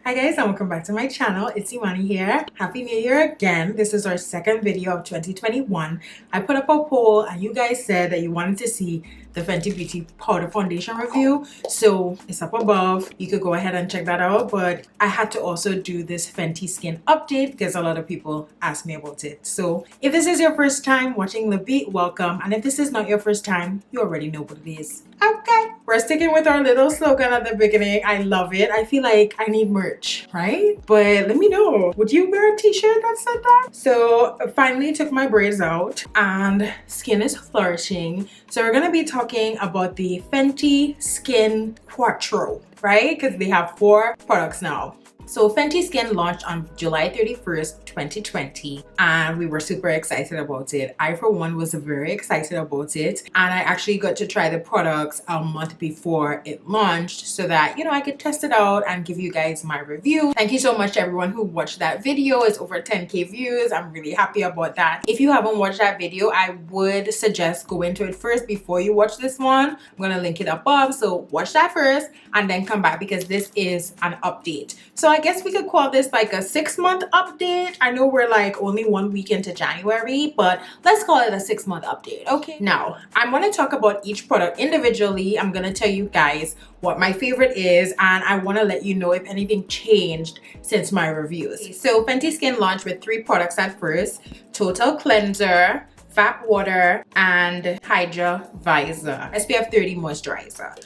Hi guys, and welcome back to my channel. It's Imani here. Happy New Year again. This is our second video of 2021. I put up a poll and you guys said that you wanted to see the Fenty Beauty Powder Foundation review. So it's up above. You could go ahead and check that out. But I had to also do this Fenty Skin update because a lot of people asked me about it. So if this is your first time watching the beat, welcome. And if this is not your first time, you already know what it is. Okay. We're sticking with our little slogan at the beginning. I love it. I feel like I need merch, right? But let me know. Would you wear a t-shirt that said that? So I finally took my braids out and skin is flourishing. So we're going to be talking about the Fenty Skin Quattro, right? Because they have 4 products now. So Fenty Skin launched on July 31st, 2020, and we were super excited about it. I, for one, was very excited about it, and I actually got to try the products a month before it launched so that, you know, I could test it out and give you guys my review. Thank you so much to everyone who watched that video. It's over 10k views. I'm really happy about that. If you haven't watched that video, I would suggest go into it first before you watch this one. I'm gonna link it above, so watch that first and then come back because this is an update. So I guess we could call this like a 6-month update. I know we're like only 1 week into January, but let's call it a 6-month update. Okay, now I'm going to talk about each product individually. I'm going to tell you guys what my favorite is, and I want to let you know if anything changed since my reviews. So Fenty Skin launched with 3 products at first: Total Cleanser, Fat Water, and Hydra Visor SPF 30 moisturizer.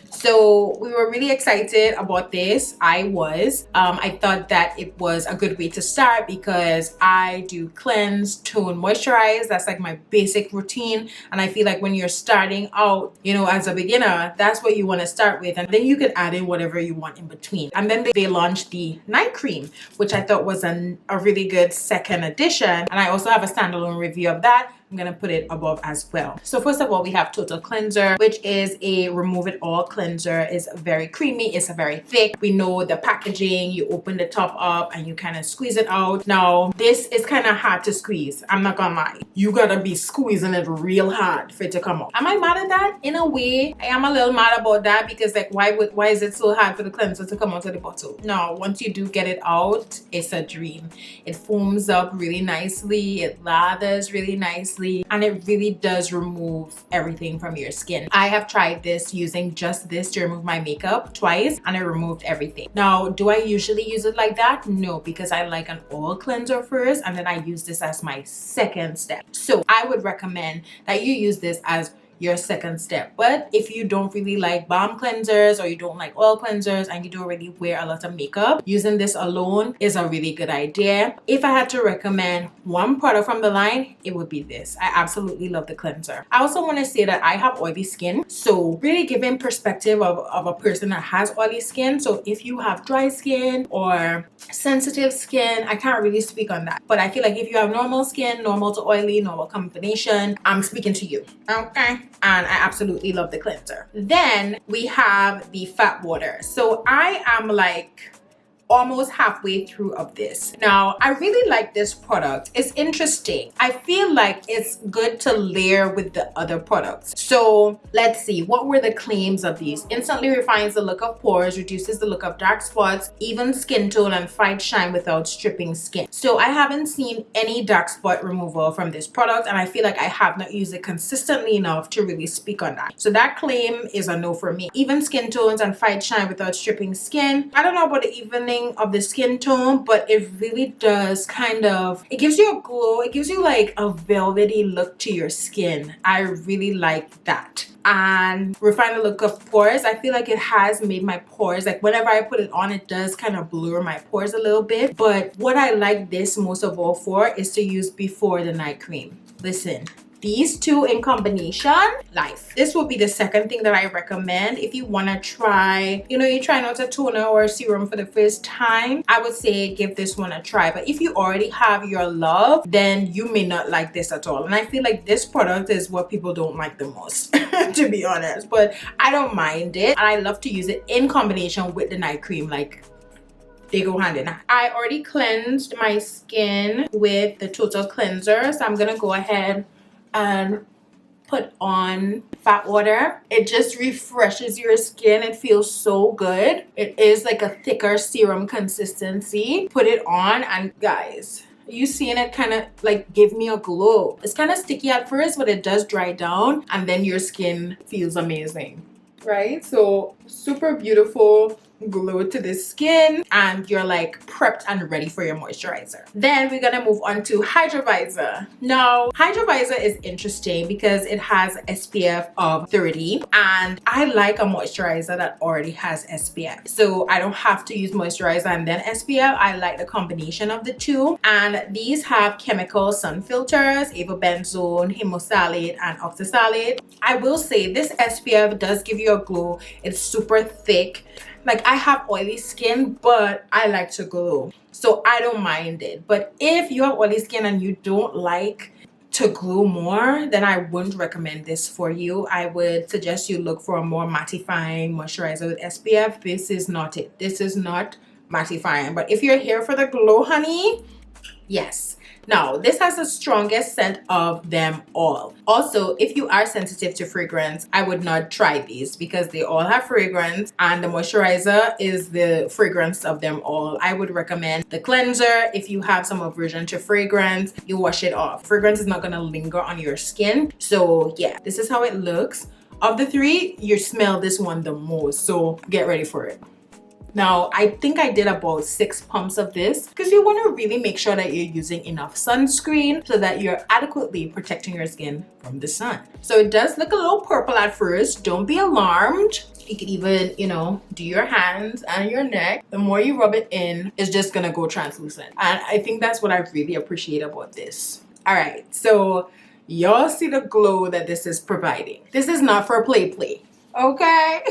So we were really excited about this. I thought that it was a good way to start because I do cleanse, tone, moisturize. That's like my basic routine. And I feel like when you're starting out, you know, as a beginner, that's what you want to start with. And then you can add in whatever you want in between. And then they launched the night cream, which I thought was a really good second addition. And I also have a standalone review of that. I'm gonna put it above as well. So first of all, we have Total Cleanser, which is a remove it all cleanser. It's very creamy, it's very thick. We know the packaging, you open the top up and you kind of squeeze it out. Now this is kind of hard to squeeze, I'm not gonna lie. You gotta be squeezing it real hard for it to come out. Am I mad at that? In a way, I am a little mad about that because like why is it so hard for the cleanser to come out of the bottle? No, once you do get it out, it's a dream. It foams up really nicely, it lathers really nicely, and it really does remove everything from your skin. I have tried this using just this to remove my makeup twice, and it removed everything. Now, do I usually use it like that? No, because I like an oil cleanser first, and then I use this as my second step. So I would recommend that you use this as your second step. But if you don't really like balm cleansers or you don't like oil cleansers and you don't really wear a lot of makeup, using this alone is a really good idea. If I had to recommend one product from the line, it would be this. I absolutely love the cleanser. I also want to say that I have oily skin, so really giving perspective of a person that has oily skin. So if you have dry skin or sensitive skin, I can't really speak on that, but I feel like if you have normal skin, normal to oily, normal combination, I'm speaking to you. Okay. And I absolutely love the cleanser. Then we have the Fat Water. So I am like almost halfway through of this. Now, I really like this product. It's interesting. I feel like it's good to layer with the other products. So let's see, what were the claims of these? Instantly refines the look of pores, reduces the look of dark spots, even skin tone, and fight shine without stripping skin. So I haven't seen any dark spot removal from this product, and I feel like I have not used it consistently enough to really speak on that. So that claim is a no for me. Even skin tones and fight shine without stripping skin. I don't know about the evening of the skin tone, but it really does kind of, it gives you a glow. It gives you like a velvety look to your skin. I really like that. And refine the look of pores. I feel like it has made my pores, like whenever I put it on, it does kind of blur my pores a little bit. But what I like this most of all for is to use before the night cream. Listen, these two in combination, life. This will be the second thing that I recommend if you want to try, you know, you're trying out a toner or a serum for the first time. I would say give this one a try. But if you already have your love, then you may not like this at all. And I feel like this product is what people don't like the most, to be honest. But I don't mind it. And I love to use it in combination with the night cream. Like, they go hand in hand. I already cleansed my skin with the Total Cleanser, so I'm gonna go ahead and put on fat water. It just refreshes your skin. It feels so good. It is like a thicker serum consistency. Put it on and guys, you seeing it kind of like give me a glow. It's kind of sticky at first, but it does dry down and then your skin feels amazing, right? So super beautiful glow to the skin and you're like prepped and ready for your moisturizer. Then we're gonna move on to Hydrovisor. Now Hydrovisor is interesting because it has SPF of 30 and I like a moisturizer that already has SPF, so I don't have to use moisturizer and then SPF. I like the combination of the two, and these have chemical sun filters, avobenzone, hemosalate and oxasalate. I will say this SPF does give you a glow. It's super thick. Like I have oily skin, but I like to glow, so I don't mind it. But if you have oily skin and you don't like to glow more, then I wouldn't recommend this for you. I would suggest you look for a more mattifying moisturizer with SPF. This is not it. This is not mattifying. But if you're here for the glow, honey, yes. Now, this has the strongest scent of them all. Also, if you are sensitive to fragrance, I would not try these because they all have fragrance and the moisturizer is the fragrance of them all. I would recommend the cleanser. If you have some aversion to fragrance, you wash it off. Fragrance is not going to linger on your skin. So yeah, this is how it looks. Of the three, you smell this one the most, so get ready for it. Now, I think I did about 6 pumps of this because you want to really make sure that you're using enough sunscreen so that you're adequately protecting your skin from the sun. So it does look a little purple at first. Don't be alarmed. You could even, you know, do your hands and your neck. The more you rub it in, it's just gonna go translucent. And I think that's what I really appreciate about this. All right, so y'all see the glow that this is providing. This is not for play, okay?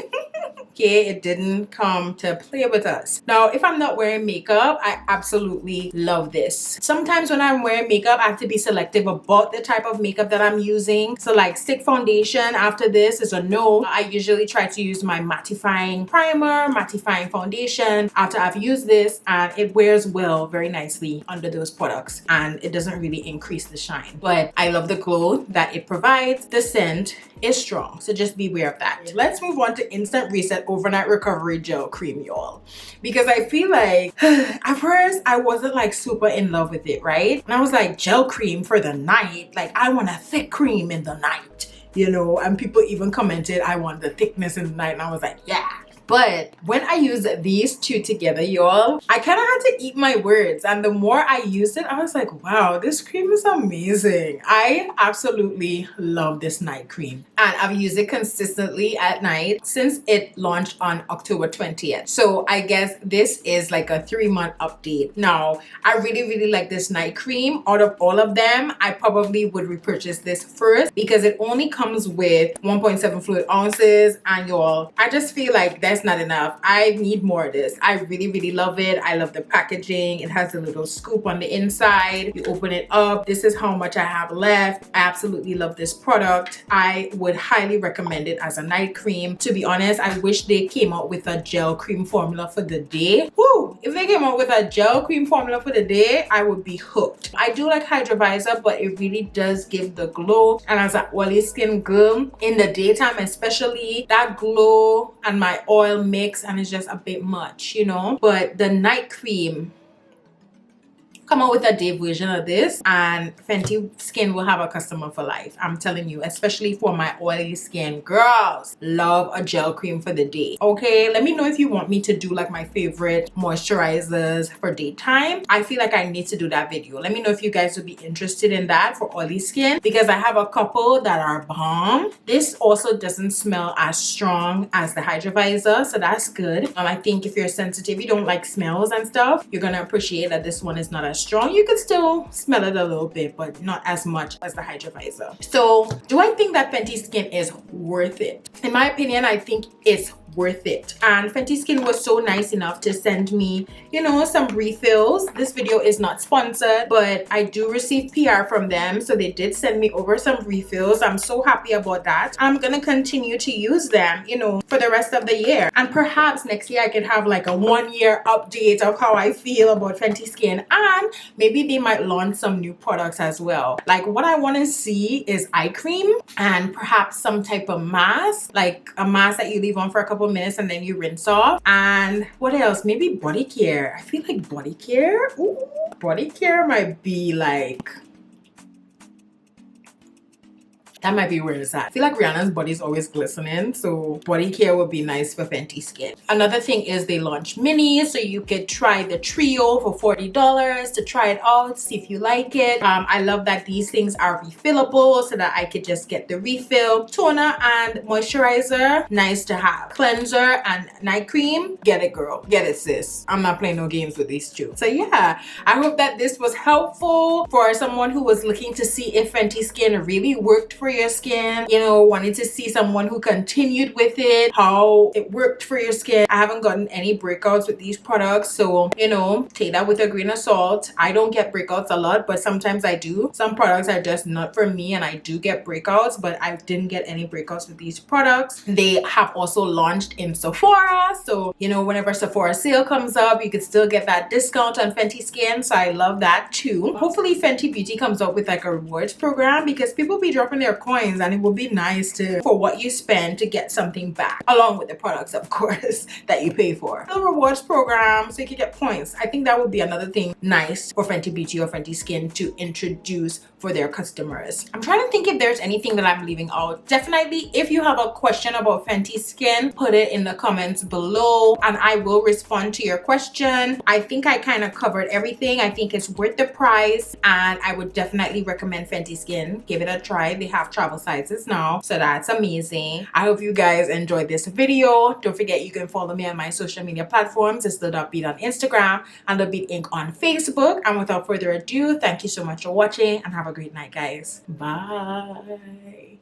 Okay, it didn't come to play with us. Now, if I'm not wearing makeup, I absolutely love this. Sometimes when I'm wearing makeup, I have to be selective about the type of makeup that I'm using. So like stick foundation after this is a no. I usually try to use my mattifying primer, mattifying foundation after I've used this, and it wears well very nicely under those products and it doesn't really increase the shine. But I love the glow that it provides. The scent is strong, so just be aware of that. Let's move on to Instant Reset Overnight Recovery Gel Cream, y'all, because I feel like at first I wasn't like super in love with it, right? And I was like, gel cream for the night, like I want a thick cream in the night, you know, and people even commented I want the thickness in the night, and I was like, yeah. But when I use these two together, y'all, I kind of had to eat my words. And the more I used it, I was like, wow, this cream is amazing. I absolutely love this night cream. And I've used it consistently at night since it launched on October 20th. So I guess this is like a 3-month update. Now, I really like this night cream. Out of all of them, I probably would repurchase this first because it only comes with 1.7 fluid ounces. And y'all, I just feel like that's not enough. I need more of this. I really love it. I love the packaging. It has a little scoop on the inside. You open it up. This is how much I have left. I absolutely love this product. I would highly recommend it as a night cream. To be honest, I wish they came out with a gel cream formula for the day. Woo! If they came out with a gel cream formula for the day, I would be hooked. I do like Hydrovisor, but it really does give the glow. And as an oily skin girl, in the daytime especially, that glow and my oil mix, and it's just a bit much, you know. But the night cream, come out with a day version of this and Fenty Skin will have a customer for life. I'm telling you, especially for my oily skin girls, love a gel cream for the day. Okay, let me know if you want me to do like my favorite moisturizers for daytime. I feel like I need to do that video. Let me know if you guys would be interested in that for oily skin, because I have a couple that are bomb. This also doesn't smell as strong as the Hydrovisor, so that's good. I think if you're sensitive, you don't like smells and stuff, you're gonna appreciate that this one is not as strong. You could still smell it a little bit, but not as much as the Hydrovisor. So do I think that Fenty Skin is worth it? In my opinion, I think it's worth it. And Fenty Skin was so nice enough to send me, you know, some refills. This video is not sponsored, but I do receive PR from them, so they did send me over some refills. I'm so happy about that. I'm gonna continue to use them, you know, for the rest of the year, and perhaps next year I could have like a 1-year update of how I feel about Fenty Skin. And program, maybe they might launch some new products as well. Like what I want to see is eye cream and perhaps some type of mask, like a mask that you leave on for a couple minutes and then you rinse off. And what else? Maybe body care. I feel like body care. Ooh, body care might be like, that might be where it's at. I feel like Rihanna's body is always glistening, so body care would be nice for Fenty Skin. Another thing is they launched minis, so you could try the trio for $40 to try it out, see if you like it. I love that these things are refillable so that I could just get the refill. Toner and moisturizer, nice to have. Cleanser and night cream, get it girl, get it sis. I'm not playing no games with these two. So yeah, I hope that this was helpful for someone who was looking to see if Fenty Skin really worked for your skin, you know, wanted to see someone who continued with it, how it worked for your skin. I haven't gotten any breakouts with these products, so you know, take that with a grain of salt. I don't get breakouts a lot, but sometimes I do. Some products are just not for me and I do get breakouts, but I didn't get any breakouts with these products. They have also launched in Sephora, so you know, whenever Sephora sale comes up, you can still get that discount on Fenty Skin, so I love that too. Hopefully Fenty Beauty comes up with like a rewards program, because people be dropping their coins and it would be nice to, for what you spend, to get something back along with the products, of course, that you pay for. A rewards program so you can get points. I think that would be another thing nice for Fenty Beauty or Fenty Skin to introduce for their customers. I'm trying to think if there's anything that I'm leaving out. Definitely, if you have a question about Fenty Skin, put it in the comments below and I will respond to your question. I think I kind of covered everything. I think it's worth the price and I would definitely recommend Fenty Skin. Give it a try. They have travel sizes now, so that's amazing. I hope you guys enjoyed this video. Don't forget you can follow me on my social media platforms. It's the Beat on Instagram and the Beat Inc on Facebook. And without further ado, thank you so much for watching and have a great night, guys. Bye.